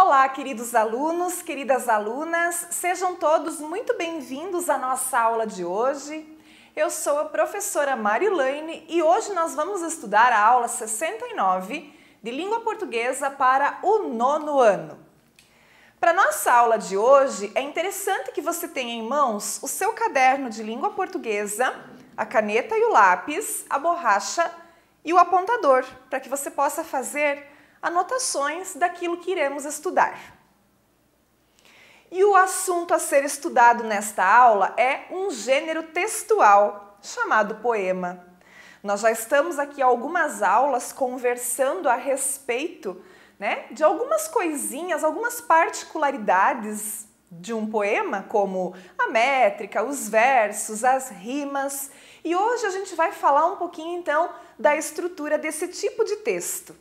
Olá, queridos alunos, queridas alunas, sejam todos muito bem-vindos à nossa aula de hoje. Eu sou a professora Marilane e hoje nós vamos estudar a aula 69 de Língua Portuguesa para o 9º ano. Para nossa aula de hoje, é interessante que você tenha em mãos o seu caderno de língua portuguesa, a caneta e o lápis, a borracha e o apontador, para que você possa fazer anotações daquilo que iremos estudar. E o assunto a ser estudado nesta aula é um gênero textual chamado poema. Nós já estamos aqui há algumas aulas conversando a respeito, de algumas coisinhas, algumas particularidades de um poema, como a métrica, os versos, as rimas. E hoje a gente vai falar um pouquinho então da estrutura desse tipo de texto.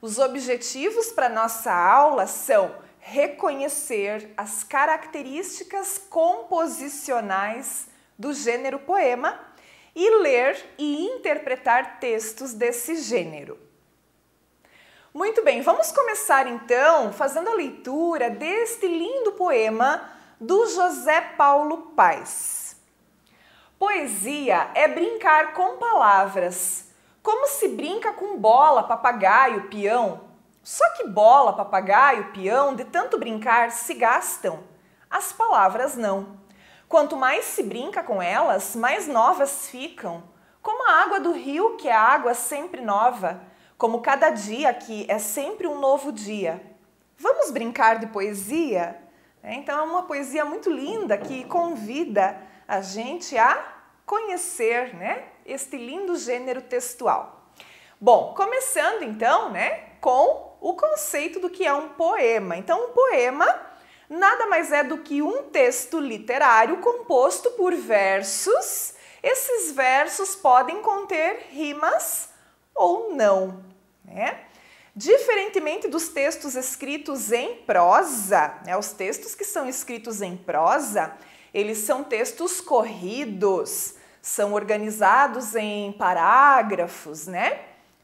Os objetivos para nossa aula são reconhecer as características composicionais do gênero poema e ler e interpretar textos desse gênero. Muito bem, vamos começar então fazendo a leitura deste lindo poema do José Paulo Paes. Poesia é brincar com palavras, como se brinca com bola, papagaio, peão. Só que bola, papagaio, peão, de tanto brincar, se gastam. As palavras não. Quanto mais se brinca com elas, mais novas ficam. Como a água do rio, que é água sempre nova. Como cada dia, que é sempre um novo dia. Vamos brincar de poesia? Então é uma poesia muito linda que convida a gente a conhecer, este lindo gênero textual. Bom, começando então, com o conceito do que é um poema. Então, um poema nada mais é do que um texto literário composto por versos. Esses versos podem conter rimas ou não, Diferentemente dos textos escritos em prosa, os textos que são escritos em prosa, eles são textos corridos, são organizados em parágrafos,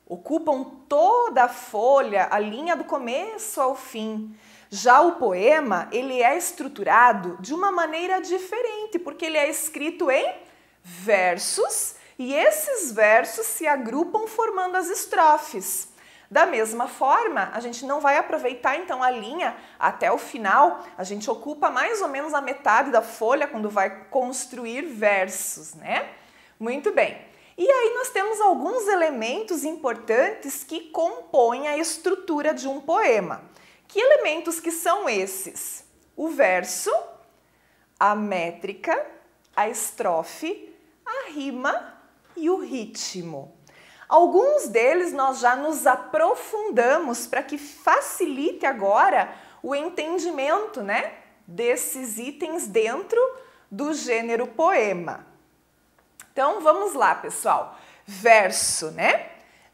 Ocupam toda a folha, a linha do começo ao fim. Já o poema, ele é estruturado de uma maneira diferente, porque ele é escrito em versos e esses versos se agrupam formando as estrofes. Da mesma forma, a gente não vai aproveitar então a linha até o final, a gente ocupa mais ou menos a metade da folha quando vai construir versos, Muito bem. E aí nós temos alguns elementos importantes que compõem a estrutura de um poema. Que elementos que são esses? O verso, a métrica, a estrofe, a rima e o ritmo. Alguns deles nós já nos aprofundamos para que facilite agora o entendimento, desses itens dentro do gênero poema. Então vamos lá, pessoal. Verso,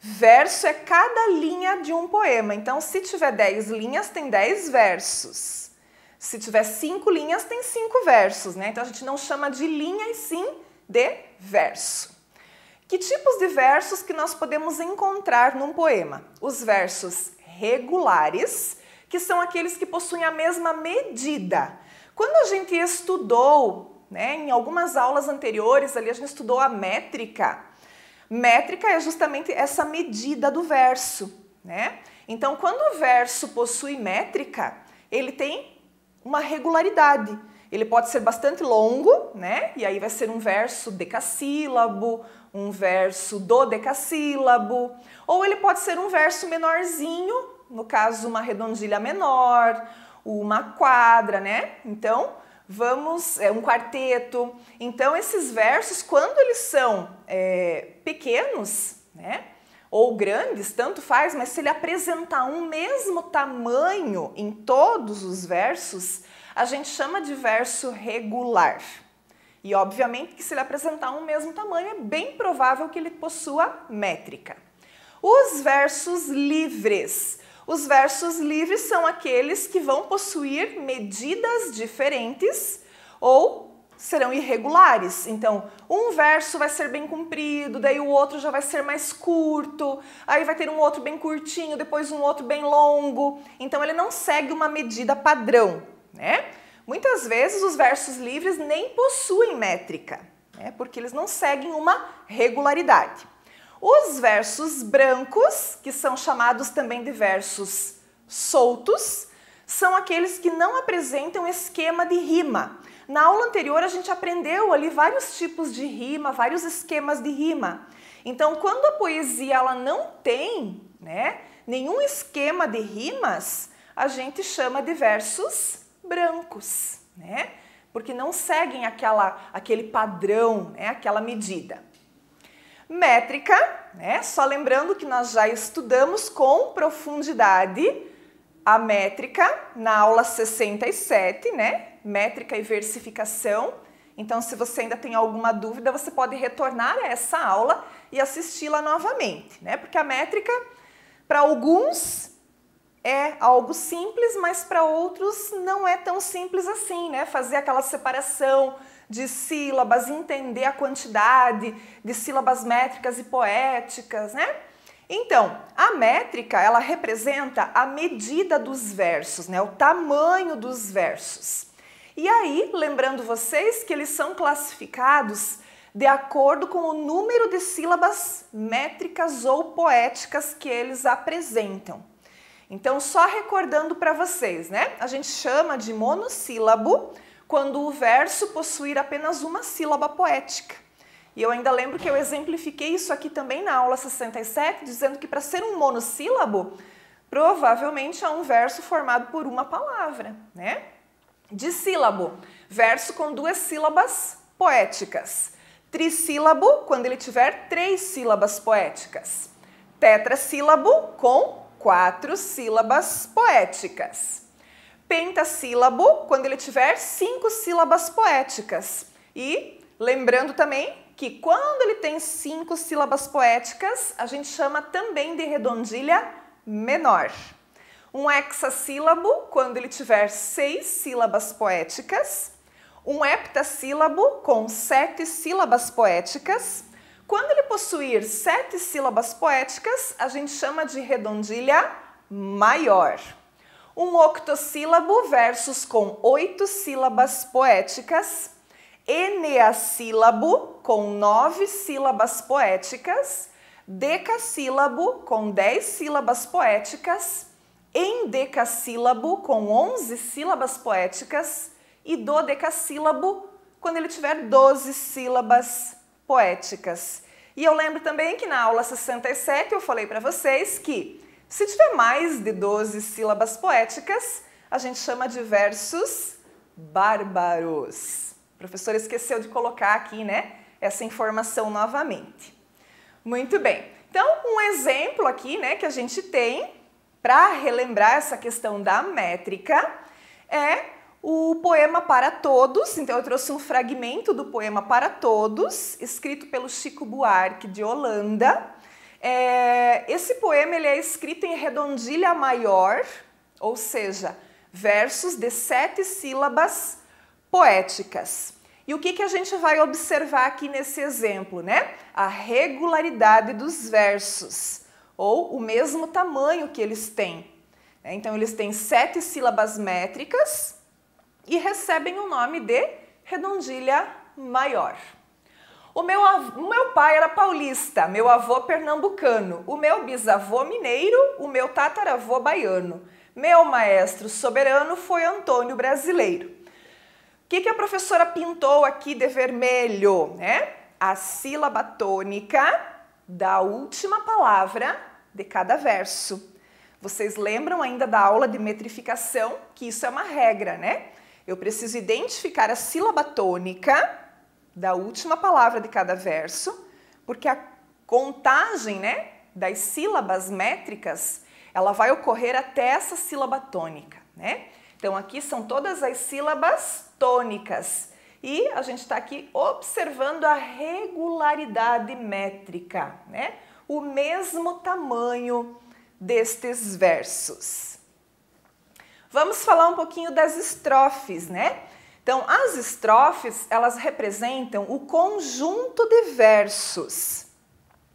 Verso é cada linha de um poema. Então, se tiver 10 linhas, tem 10 versos. Se tiver 5 linhas, tem 5 versos, Então a gente não chama de linha e sim de verso. Que tipos de versos que nós podemos encontrar num poema? Os versos regulares, que são aqueles que possuem a mesma medida. Quando a gente estudou, em algumas aulas anteriores, ali a gente estudou a métrica. Métrica é justamente essa medida do verso, Então, quando o verso possui métrica, ele tem uma regularidade. Ele pode ser bastante longo, E aí vai ser um verso decassílabo, um verso dodecassílabo, ou ele pode ser um verso menorzinho, no caso uma redondilha menor, uma quadra, Então, um quarteto. Então, esses versos, quando eles são pequenos, ou grandes, tanto faz, mas se ele apresentar um mesmo tamanho em todos os versos, a gente chama de verso regular. E, obviamente, que se ele apresentar um mesmo tamanho, é bem provável que ele possua métrica. Os versos livres. Os versos livres são aqueles que vão possuir medidas diferentes ou serão irregulares. Então, um verso vai ser bem comprido, daí o outro já vai ser mais curto, aí vai ter um outro bem curtinho, depois um outro bem longo. Então, ele não segue uma medida padrão, né? Muitas vezes os versos livres nem possuem métrica, né? Porque eles não seguem uma regularidade. Os versos brancos, que são chamados também de versos soltos, são aqueles que não apresentam esquema de rima. Na aula anterior a gente aprendeu ali vários tipos de rima, vários esquemas de rima. Então, quando a poesia ela não tem, né, nenhum esquema de rimas, a gente chama de versos brancos, né? Porque não seguem aquele padrão, né, aquela medida. Métrica, né? Só lembrando que nós já estudamos com profundidade a métrica na aula 67, né? Métrica e versificação. Então, se você ainda tem alguma dúvida, você pode retornar a essa aula e assisti-la novamente, né? Porque a métrica, para alguns, é algo simples, mas para outros não é tão simples assim, né? Fazer aquela separação de sílabas, entender a quantidade de sílabas métricas e poéticas, né? Então, a métrica, ela representa a medida dos versos, né? O tamanho dos versos. E aí, lembrando vocês que eles são classificados de acordo com o número de sílabas métricas ou poéticas que eles apresentam. Então, só recordando para vocês, né? A gente chama de monossílabo quando o verso possuir apenas uma sílaba poética. E eu ainda lembro que eu exemplifiquei isso aqui também na aula 67, dizendo que para ser um monossílabo, provavelmente é um verso formado por uma palavra, né? Dissílabo, verso com 2 sílabas poéticas. Trissílabo, quando ele tiver 3 sílabas poéticas. Tetrassílabo, com 4 sílabas poéticas. Pentassílabo, quando ele tiver 5 sílabas poéticas. E lembrando também que quando ele tem 5 sílabas poéticas, a gente chama também de redondilha menor. Um hexassílabo, quando ele tiver 6 sílabas poéticas. Um heptassílabo, com 7 sílabas poéticas. Quando ele possuir 7 sílabas poéticas, a gente chama de redondilha maior. Um octossílabo, versos com 8 sílabas poéticas. Eneassílabo, com 9 sílabas poéticas. Decassílabo, com 10 sílabas poéticas. Endecassílabo, com 11 sílabas poéticas. E dodecassílabo, quando ele tiver 12 sílabas poéticas. E eu lembro também que na aula 67 eu falei para vocês que se tiver mais de 12 sílabas poéticas, a gente chama de versos bárbaros. O professor esqueceu de colocar aqui, né, essa informação novamente. Muito bem. Então, um exemplo aqui, né, que a gente tem para relembrar essa questão da métrica é o poema Para Todos. Então, eu trouxe um fragmento do poema Para Todos, escrito pelo Chico Buarque de Holanda. Esse poema ele é escrito em redondilha maior, ou seja, versos de 7 sílabas poéticas. E o que a gente vai observar aqui nesse exemplo, né? A regularidade dos versos, ou o mesmo tamanho que eles têm. Então, eles têm 7 sílabas métricas e recebem o nome de redondilha maior. O meu pai era paulista, meu avô pernambucano, o meu bisavô mineiro, o meu tataravô baiano. Meu maestro soberano foi Antônio Brasileiro. O que a professora pintou aqui de vermelho, né? A sílaba tônica da última palavra de cada verso. Vocês lembram ainda da aula de metrificação, que isso é uma regra, né? Eu preciso identificar a sílaba tônica da última palavra de cada verso, porque a contagem, né, das sílabas métricas, ela vai ocorrer até essa sílaba tônica, né? Então, aqui são todas as sílabas tônicas e a gente está aqui observando a regularidade métrica, né? O mesmo tamanho destes versos. Vamos falar um pouquinho das estrofes, né? Então, as estrofes, elas representam o conjunto de versos.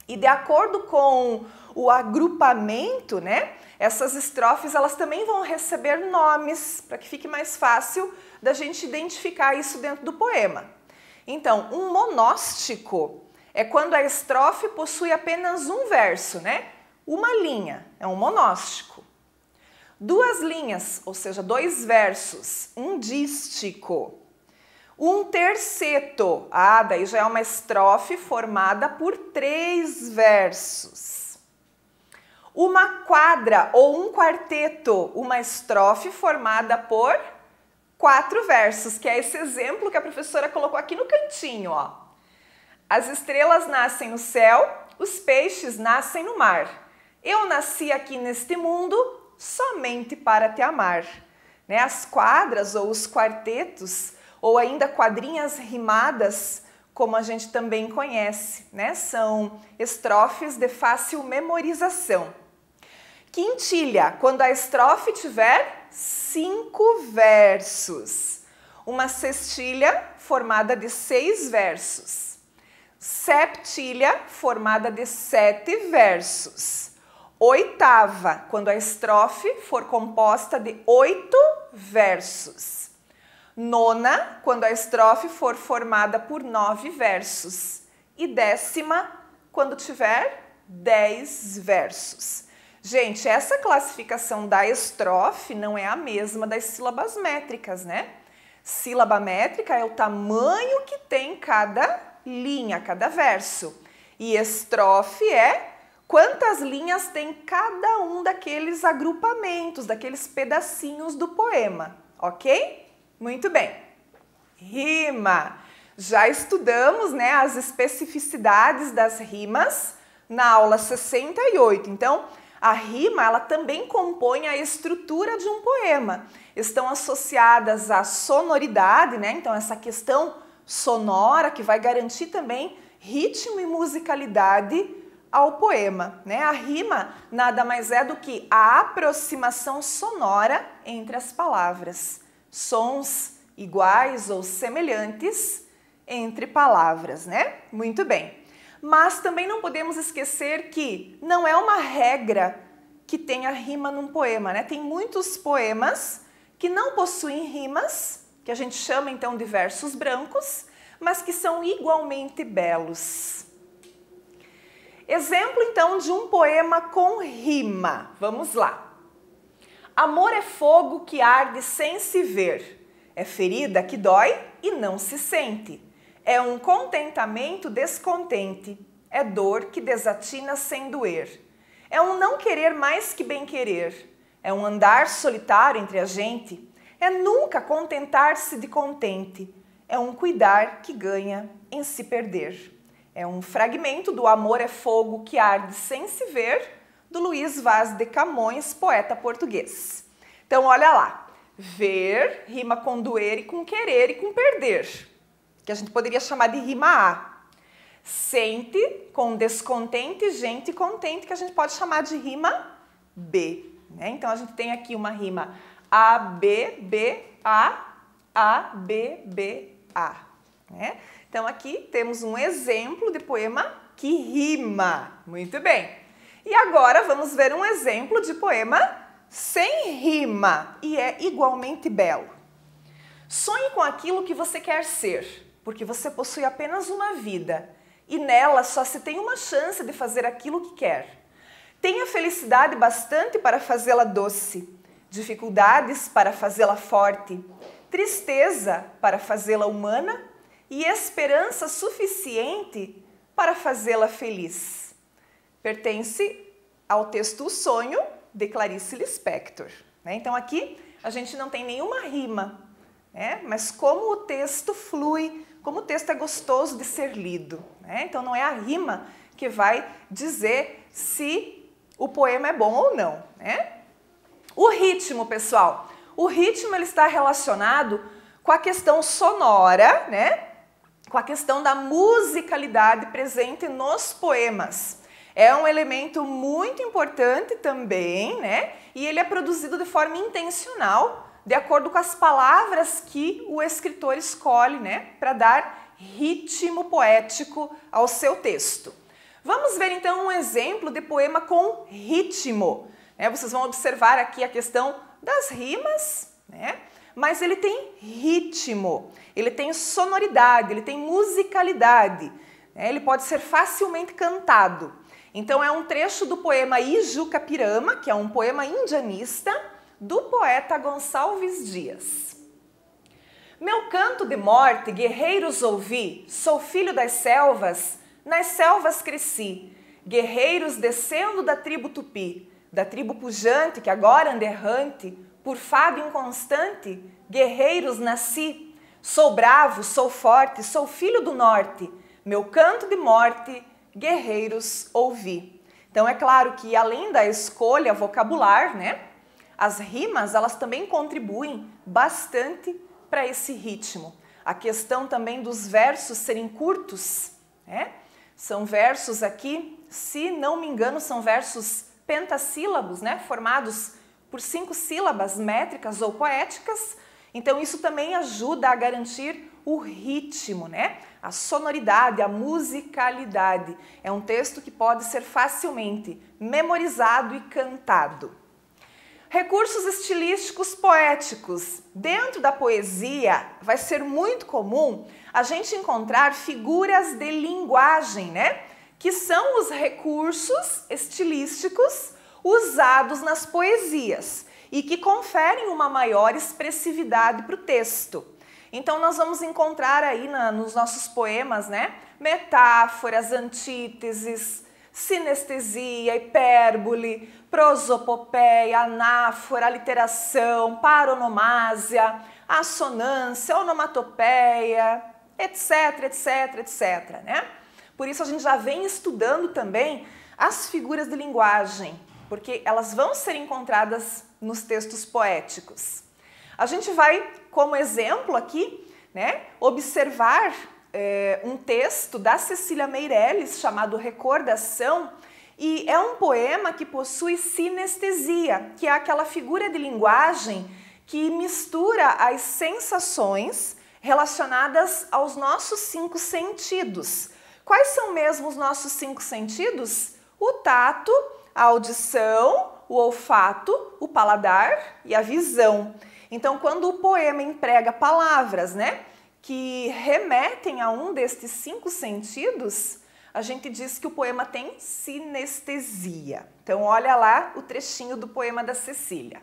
E de acordo com o agrupamento, né, essas estrofes, elas também vão receber nomes, para que fique mais fácil da gente identificar isso dentro do poema. Então, um monóstico é quando a estrofe possui apenas um verso, né? Uma linha, é um monóstico. Duas linhas, ou seja, dois versos, um dístico. Um terceto, daí já é uma estrofe formada por 3 versos. Uma quadra ou um quarteto, uma estrofe formada por 4 versos, que é esse exemplo que a professora colocou aqui no cantinho, ó. As estrelas nascem no céu, os peixes nascem no mar. Eu nasci aqui neste mundo somente para te amar. Né? As quadras ou os quartetos, ou ainda quadrinhas rimadas, como a gente também conhece, né? São estrofes de fácil memorização. Quintilha, quando a estrofe tiver 5 versos. Uma sextilha formada de 6 versos. Septilha formada de 7 versos. Oitava, quando a estrofe for composta de 8 versos. Nona, quando a estrofe for formada por 9 versos. E 10ª, quando tiver 10 versos. Gente, essa classificação da estrofe não é a mesma das sílabas métricas, né? Sílaba métrica é o tamanho que tem cada linha, cada verso. E estrofe é quantas linhas tem cada um daqueles agrupamentos, daqueles pedacinhos do poema, ok? Muito bem. Rima. Já estudamos, né, as especificidades das rimas na aula 68. Então, a rima, ela também compõe a estrutura de um poema. Estão associadas à sonoridade, né? Então, essa questão sonora que vai garantir também ritmo e musicalidade ao poema, né? A rima nada mais é do que a aproximação sonora entre as palavras. Sons iguais ou semelhantes entre palavras, né? Muito bem. Mas também não podemos esquecer que não é uma regra que tenha rima num poema, né? Tem muitos poemas que não possuem rimas, que a gente chama então de versos brancos, mas que são igualmente belos. Exemplo então de um poema com rima. Vamos lá. Amor é fogo que arde sem se ver, é ferida que dói e não se sente. É um contentamento descontente, é dor que desatina sem doer. É um não querer mais que bem querer, é um andar solitário entre a gente, é nunca contentar-se de contente, é um cuidar que ganha em se perder. É um fragmento do Amor é Fogo que Arde Sem Se Ver, do Luís Vaz de Camões, poeta português. Então, olha lá, ver rima com doer e com querer e com perder, que a gente poderia chamar de rima A. Sente com descontente, gente contente, que a gente pode chamar de rima B. Né? Então, a gente tem aqui uma rima A, B, B, A, B, B, A. Né? Então, aqui temos um exemplo de poema que rima. Muito bem. E agora vamos ver um exemplo de poema sem rima e é igualmente belo. Sonhe com aquilo que você quer ser, porque você possui apenas uma vida e nela só se tem uma chance de fazer aquilo que quer. Tenha felicidade bastante para fazê-la doce, dificuldades para fazê-la forte, tristeza para fazê-la humana e esperança suficiente para fazê-la feliz. Pertence ao texto O Sonho, de Clarice Lispector. Então aqui a gente não tem nenhuma rima, mas como o texto flui, como o texto é gostoso de ser lido. Então não é a rima que vai dizer se o poema é bom ou não. O ritmo, pessoal, o ritmo ele está relacionado com a questão sonora, com a questão da musicalidade presente nos poemas. É um elemento muito importante também, e ele é produzido de forma intencional, de acordo com as palavras que o escritor escolhe, né, para dar ritmo poético ao seu texto. Vamos ver então um exemplo de poema com ritmo. Vocês vão observar aqui a questão das rimas, né? Mas ele tem ritmo, ele tem sonoridade, ele tem musicalidade, né? Ele pode ser facilmente cantado. Então é um trecho do poema Ijucapirama, que é um poema indianista, do poeta Gonçalves Dias. Meu canto de morte, guerreiros ouvi, sou filho das selvas, nas selvas cresci, guerreiros descendo da tribo Tupi, da tribo pujante que agora anda errante, por fado inconstante, guerreiros nasci, sou bravo, sou forte, sou filho do norte, meu canto de morte, guerreiros ouvi. Então é claro que além da escolha vocabular, né, as rimas elas também contribuem bastante para esse ritmo. A questão também dos versos serem curtos, né? São versos aqui, se não me engano, são versos pentassílabos, né? Formados por 5 sílabas métricas ou poéticas. Então isso também ajuda a garantir o ritmo, né? A sonoridade, a musicalidade. É um texto que pode ser facilmente memorizado e cantado. Recursos estilísticos poéticos. Dentro da poesia vai ser muito comum a gente encontrar figuras de linguagem, né? Que são os recursos estilísticos usados nas poesias e que conferem uma maior expressividade para o texto. Então nós vamos encontrar aí nos nossos poemas, né? Metáforas, antíteses, sinestesia, hipérbole, prosopopeia, anáfora, aliteração, paronomásia, assonância, onomatopeia, etc, etc, etc, né? Por isso a gente já vem estudando também as figuras de linguagem, porque elas vão ser encontradas nos textos poéticos. A gente vai, como exemplo aqui, né, observar um texto da Cecília Meirelles chamado Recordação, e é um poema que possui sinestesia, que é aquela figura de linguagem que mistura as sensações relacionadas aos nossos 5 sentidos. Quais são mesmo os nossos 5 sentidos? O tato, a audição, o olfato, o paladar e a visão. Então, quando o poema emprega palavras, né, que remetem a um destes 5 sentidos, a gente diz que o poema tem sinestesia. Então, olha lá o trechinho do poema da Cecília.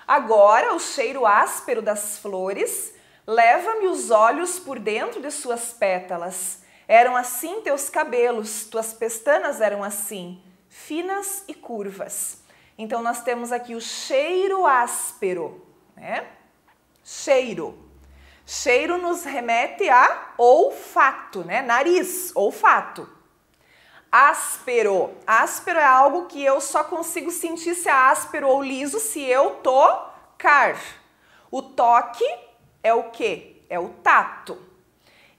Agora, o cheiro áspero das flores leva-me os olhos por dentro de suas pétalas. Eram assim teus cabelos, tuas pestanas eram assim, finas e curvas. Então, nós temos aqui o cheiro áspero, né? Cheiro. Cheiro nos remete a olfato, né? Nariz, olfato. Áspero. Áspero é algo que eu só consigo sentir se é áspero ou liso se eu tocar. O toque é o quê? É o tato.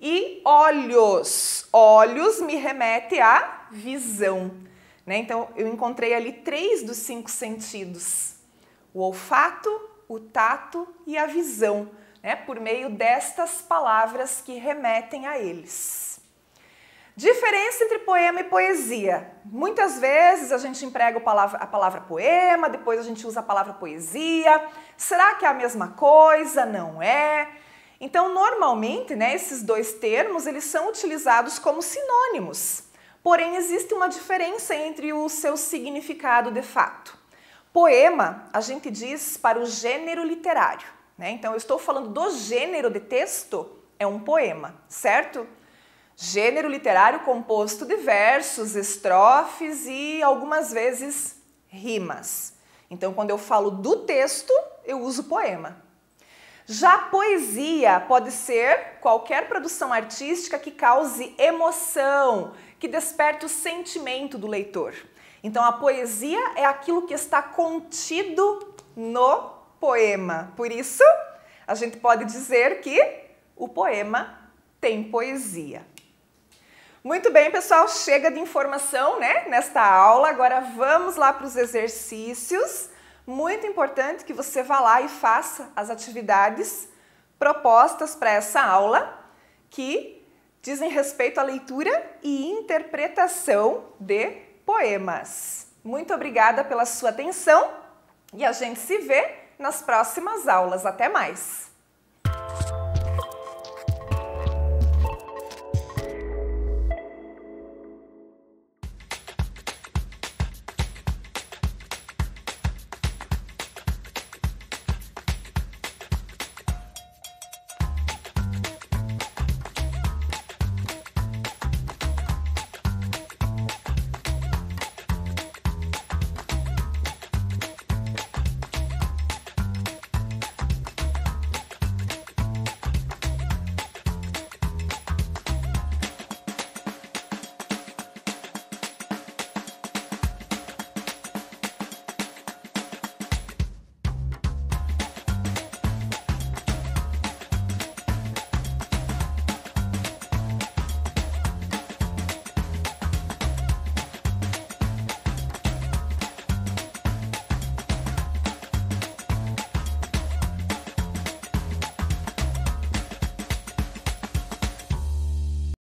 E olhos. Olhos me remete à visão, né? Então, eu encontrei ali 3 dos 5 sentidos. O olfato, o tato e a visão, né, por meio destas palavras que remetem a eles. Diferença entre poema e poesia. Muitas vezes a gente emprega a palavra poema, depois a gente usa a palavra poesia. Será que é a mesma coisa? Não é? Então, normalmente, né, esses 2 termos eles são utilizados como sinônimos. Porém, existe uma diferença entre o seu significado de fato. Poema, a gente diz para o gênero literário, né? Então, eu estou falando do gênero de texto, é um poema, certo? Gênero literário composto de versos, estrofes e algumas vezes rimas. Então, quando eu falo do texto, eu uso poema. Já poesia pode ser qualquer produção artística que cause emoção, que desperte o sentimento do leitor. Então, a poesia é aquilo que está contido no poema. Por isso, a gente pode dizer que o poema tem poesia. Muito bem, pessoal, chega de informação, né, nesta aula. Agora vamos lá para os exercícios Muito importante que você vá lá e faça as atividades propostas para essa aula, que dizem respeito à leitura e interpretação de poemas. Muito obrigada pela sua atenção e a gente se vê nas próximas aulas. Até mais!